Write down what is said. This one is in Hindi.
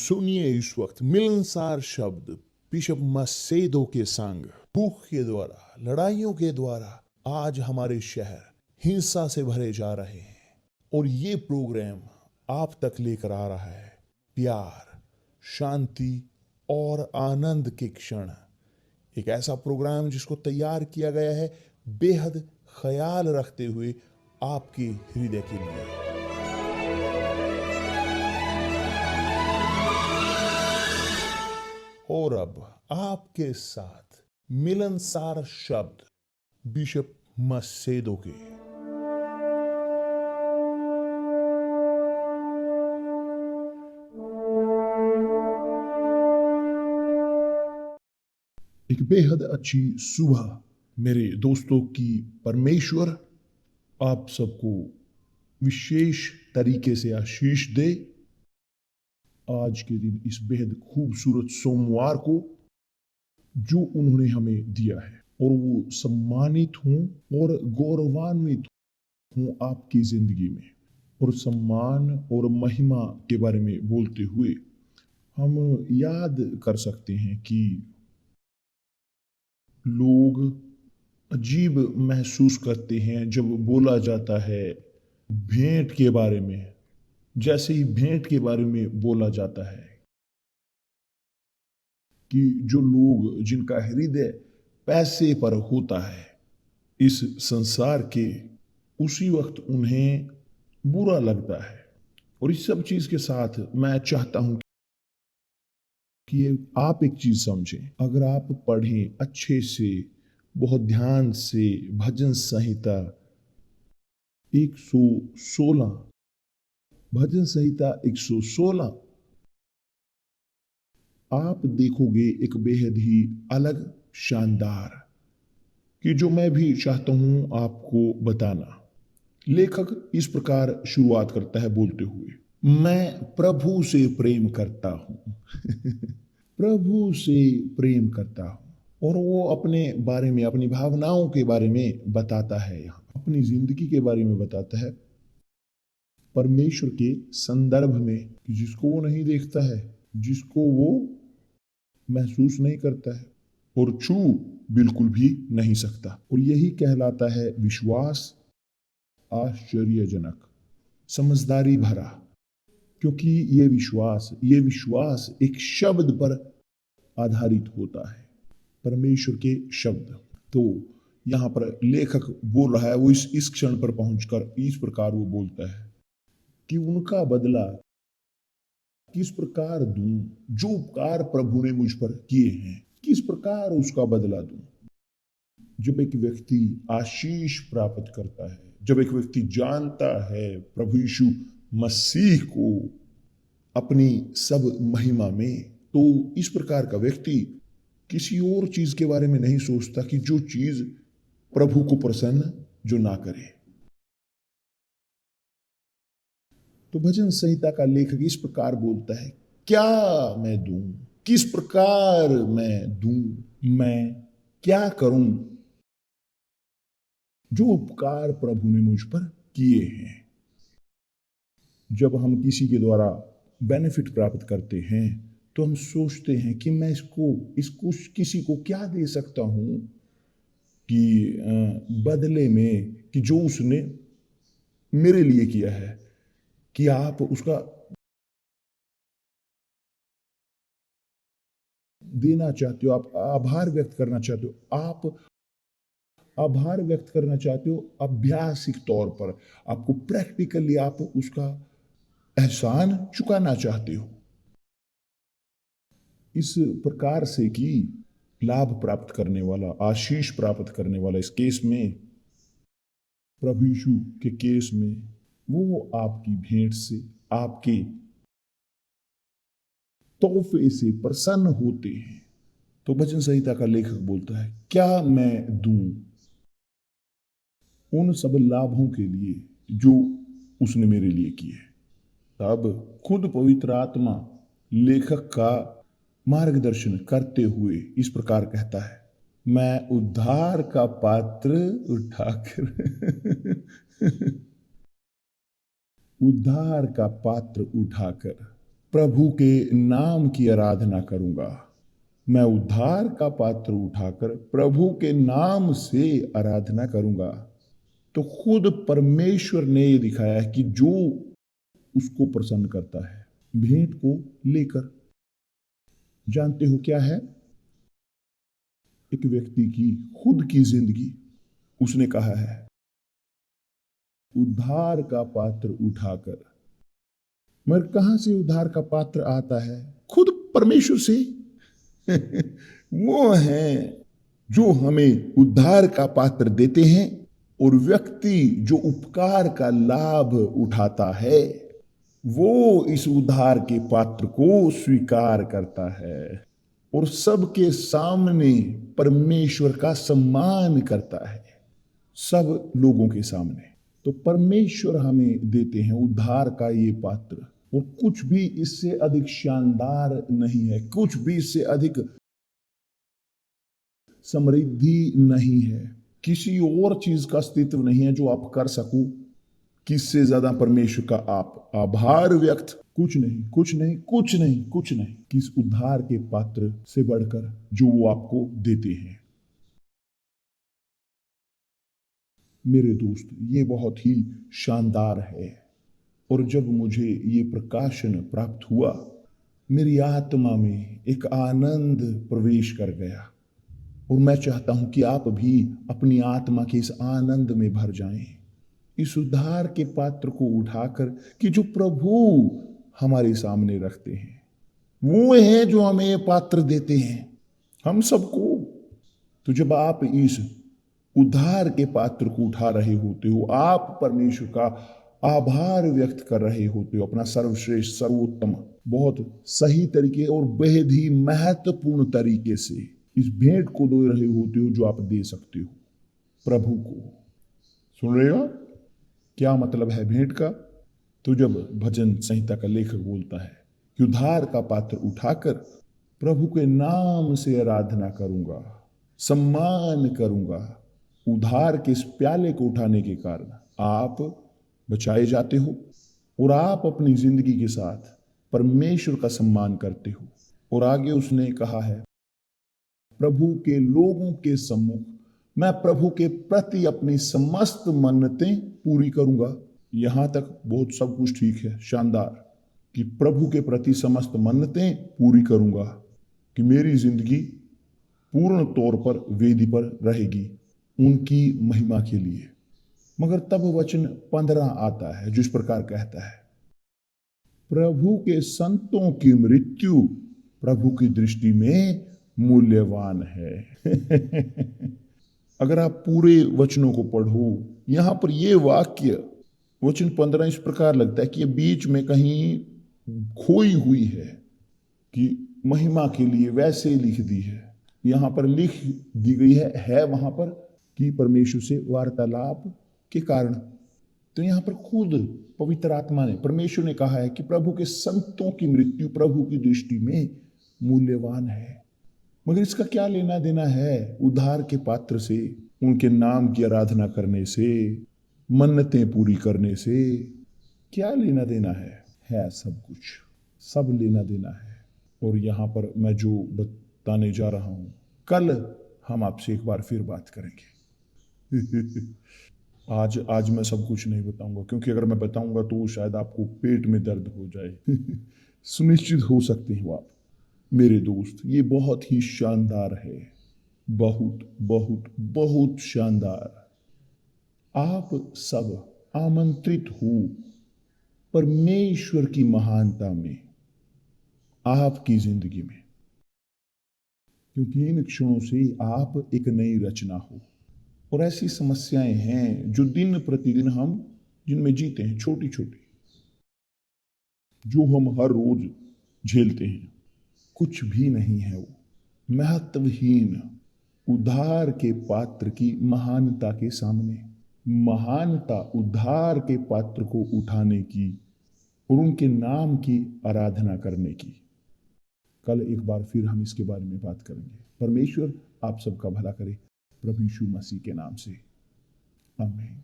सुनिए इस वक्त मिलनसार शब्द बिशप मसेदो के संग। भूख के द्वारा, लड़ाइयों के द्वारा आज हमारे शहर हिंसा से भरे जा रहे हैं और ये प्रोग्राम आप तक लेकर आ रहा है प्यार, शांति और आनंद के क्षण। एक ऐसा प्रोग्राम जिसको तैयार किया गया है बेहद ख्याल रखते हुए आपके हृदय के लिए। और अब आपके साथ मिलनसार शब्द बिशप मसेदो के। एक बेहद अच्छी सुबह मेरे दोस्तों की। परमेश्वर आप सबको विशेष तरीके से आशीष दे आज के दिन, इस बेहद खूबसूरत सोमवार को जो उन्होंने हमें दिया है। और वो सम्मानित हूं और गौरवान्वित हूं आपकी जिंदगी में। और सम्मान और महिमा के बारे में बोलते हुए हम याद कर सकते हैं कि लोग अजीब महसूस करते हैं जब बोला जाता है भेंट के बारे में। जैसे ही भेंट के बारे में बोला जाता है कि जो लोग जिनका हृदय पैसे पर होता है इस संसार के, उसी वक्त उन्हें बुरा लगता है। और इस सब चीज के साथ मैं चाहता हूं कि आप एक चीज समझें। अगर आप पढ़ें अच्छे से, बहुत ध्यान से भजन संहिता 116, भजन संहिता 116, आप देखोगे एक बेहद ही अलग शानदार कि जो मैं भी चाहता हूं आपको बताना। लेखक इस प्रकार शुरुआत करता है बोलते हुए, मैं प्रभु से प्रेम करता हूं। प्रभु से प्रेम करता हूं। और वो अपने बारे में, अपनी भावनाओं के बारे में बताता है, यहां अपनी जिंदगी के बारे में बताता है परमेश्वर के संदर्भ में, जिसको वो नहीं देखता है, जिसको वो महसूस नहीं करता है और छू बिल्कुल भी नहीं सकता। और यही कहलाता है विश्वास आश्चर्यजनक, समझदारी भरा। क्योंकि ये विश्वास एक शब्द पर आधारित होता है, परमेश्वर के शब्द। तो यहां पर लेखक बोल रहा है, वो इस क्षण पर पहुंचकर इस प्रकार वो बोलता है कि उनका बदला किस प्रकार दूं, जो उपकार प्रभु ने मुझ पर किए हैं किस प्रकार उसका बदला दूं। जब एक व्यक्ति आशीष प्राप्त करता है, जब एक व्यक्ति जानता है प्रभु यीशु मसीह को अपनी सब महिमा में, तो इस प्रकार का व्यक्ति किसी और चीज के बारे में नहीं सोचता कि जो चीज प्रभु को प्रसन्न जो ना करे। तो भजन संहिता का लेखक इस प्रकार बोलता है, क्या मैं दूं, किस प्रकार मैं दूं, मैं क्या करूं जो उपकार प्रभु ने मुझ पर किए हैं। जब हम किसी के द्वारा बेनिफिट प्राप्त करते हैं तो हम सोचते हैं कि मैं इसको किसी को क्या दे सकता हूं कि बदले में, कि जो उसने मेरे लिए किया है, कि आप उसका देना चाहते हो, आप आभार व्यक्त करना चाहते हो, आप आभार व्यक्त करना चाहते हो अभ्यासिक तौर पर, आपको प्रैक्टिकली आप उसका एहसान चुकाना चाहते हो। इस प्रकार से कि लाभ प्राप्त करने वाला, आशीष प्राप्त करने वाला, इस केस में प्रभु यीशु के केस में, वो आपकी भेंट से, आपके तोहफे से प्रसन्न होते हैं। तो भजन संहिता का लेखक बोलता है, क्या मैं दूं उन सब लाभों के लिए जो उसने मेरे लिए किए। तब खुद पवित्र आत्मा लेखक का मार्गदर्शन करते हुए इस प्रकार कहता है, मैं उद्धार का पात्र उठाकर प्रभु के नाम की आराधना करूंगा। मैं उद्धार का पात्र उठाकर प्रभु के नाम से आराधना करूंगा। तो खुद परमेश्वर ने ये दिखाया है कि जो उसको प्रसन्न करता है, भेंट को लेकर, जानते हो क्या है? एक व्यक्ति की खुद की जिंदगी, उसने कहा है उद्धार का पात्र उठाकर। मगर कहां से उद्धार का पात्र आता है? खुद परमेश्वर से। वो है जो हमें उद्धार का पात्र देते हैं, और व्यक्ति जो उपकार का लाभ उठाता है वो इस उद्धार के पात्र को स्वीकार करता है और सबके सामने परमेश्वर का सम्मान करता है, सब लोगों के सामने। तो परमेश्वर हमें देते हैं उद्धार का ये पात्र, और कुछ भी इससे अधिक शानदार नहीं है, कुछ भी इससे अधिक समृद्धि नहीं है, किसी और चीज का अस्तित्व नहीं है जो आप कर सको किससे ज्यादा परमेश्वर का आप आभार व्यक्त। कुछ नहीं, कुछ नहीं, कुछ नहीं, कुछ नहीं, किस उद्धार के पात्र से बढ़कर जो वो आपको देते हैं। मेरे दोस्त, ये बहुत ही शानदार है। और जब मुझे ये प्रकाशन प्राप्त हुआ, मेरी आत्मा में एक आनंद प्रवेश कर गया, और मैं चाहता हूं कि आप भी अपनी आत्मा के इस आनंद में भर जाएं, इस उद्धार के पात्र को उठाकर कि जो प्रभु हमारे सामने रखते हैं। वो हैं जो हमें ये पात्र देते हैं, हम सबको। तो जब आप इस उद्धार के पात्र को उठा रहे होते हो, आप परमेश्वर का आभार व्यक्त कर रहे होते हो, अपना सर्वश्रेष्ठ, सर्वोत्तम, बहुत सही तरीके और बेहद ही महत्वपूर्ण तरीके से इस भेंट को दे रहे होते हो जो आप दे सकते हो प्रभु को। सुन रहे हो क्या मतलब है भेंट का? तो जब भजन संहिता का लेखक बोलता है कि उद्धार का पात्र उठाकर प्रभु के नाम से आराधना करूंगा, सम्मान करूंगा, उद्धार के इस प्याले को उठाने के कारण आप बचाए जाते हो और आप अपनी जिंदगी के साथ परमेश्वर का सम्मान करते हो। और आगे उसने कहा है, प्रभु के लोगों के सम्मुख मैं प्रभु के प्रति अपनी समस्त मन्नतें पूरी करूंगा। यहां तक बहुत सब कुछ ठीक है, शानदार, कि प्रभु के प्रति समस्त मन्नतें पूरी करूंगा, कि मेरी जिंदगी पूर्ण तौर पर वेदी पर रहेगी उनकी महिमा के लिए। मगर तब वचन 15 आता है जो इस प्रकार कहता है, प्रभु के संतों की मृत्यु प्रभु की दृष्टि में मूल्यवान है। अगर आप पूरे वचनों को पढ़ो, यहां पर यह वाक्य वचन 15 इस प्रकार लगता है कि ये बीच में कहीं खोई हुई है, कि महिमा के लिए वैसे लिख दी है, यहां पर लिख दी गई है वहां पर कि परमेश्वर से वार्तालाप के कारण। तो यहां पर खुद पवित्र आत्मा ने, परमेश्वर ने कहा है कि प्रभु के संतों की मृत्यु प्रभु की दृष्टि में मूल्यवान है। मगर इसका क्या लेना देना है उद्धार के पात्र से, उनके नाम की आराधना करने से, मन्नतें पूरी करने से? क्या लेना देना है सब कुछ, सब लेना देना है। और यहां पर मैं जो बताने जा रहा हूं, कल हम आपसे एक बार फिर बात करेंगे। आज मैं सब कुछ नहीं बताऊंगा, क्योंकि अगर मैं बताऊंगा तो शायद आपको पेट में दर्द हो जाए। सुनिश्चित हो सकते हो आप मेरे दोस्त, ये बहुत ही शानदार है, बहुत बहुत बहुत शानदार। आप सब आमंत्रित हो परमेश्वर की महानता में आपकी जिंदगी में, क्योंकि इन क्षणों से आप एक नई रचना हो। और ऐसी समस्याएं हैं जो दिन प्रतिदिन हम जिनमें जीते हैं, छोटी छोटी, जो हम हर रोज झेलते हैं, कुछ भी नहीं है वो महत्वहीन उद्धार के पात्र की महानता के सामने। महानता उद्धार के पात्र को उठाने की और उनके नाम की आराधना करने की। कल एक बार फिर हम इसके बारे में बात करेंगे। परमेश्वर आप सबका भला करे, प्रभु यीशु मसीह के नाम से, आमीन।